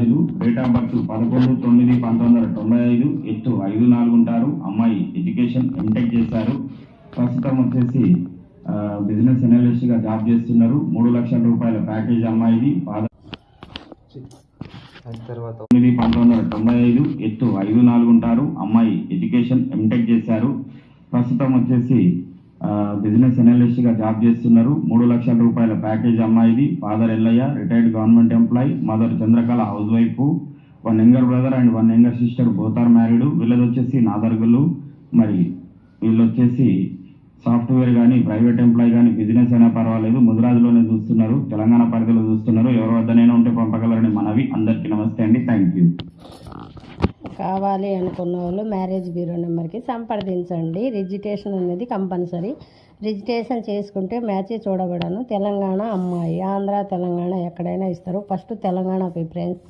రాజులు, date of birth 11/9/1995, ఎత్తు 5'4" ఉంటారు. అమ్మాయి ఎడ్యుకేషన్ ఎంటెక్ చేశారు. ప్రస్తుతం వచ్చేసి బిజినెస్ అనలిస్ట్ గా జాబ్ చేస్తున్నారు. 3 లక్షల రూపాయల ప్యాకేజ్ అమ్మాయిది. 9/1995, ఎత్తు 5'4" ఉంటారు. అమ్మాయి ఎడ్యుకేషన్ ఎంటెక్ చేశారు. ప్రస్తుతం వచ్చేసి బిజినెస్ అనలిస్ట్ గా జాబ్ చేస్తున్నారు. 3 లక్షల రూపాయల ప్యాకేజ్ అమ్మాయిది. Father Ellaiah, retired government employee. Mother Chandrakala, house wife. 1 younger brother and 1 younger sister, both are married. వీళ్ళది వచ్చేసి నాదర్గులు. మరి వీళ్ళు వచ్చేసి సాఫ్ట్వేర్ కానీ, ప్రైవేట్ ఎంప్లాయీ కానీ, బిజినెస్ అయినా పర్వాలేదు, ముదిరాజులోనే చూస్తున్నారు, తెలంగాణ పరిధిలో చూస్తున్నారు. ఎవరి వద్దనైనా ఉంటే పంపగలరని మనవి. అందరికీ నమస్తే అండి. Thank you. కావాలి అనుకున్న వాళ్ళు మ్యారేజ్ బ్యూరో నెంబర్కి సంప్రదించండి. రిజిస్ట్రేషన్ అనేది కంపల్సరీ. రిజిస్ట్రేషన్ చేసుకుంటే మ్యాచ్ చూడబడను. తెలంగాణ అమ్మాయి, ఆంధ్ర తెలంగాణ ఎక్కడైనా ఇస్తారు. First Telangana preference.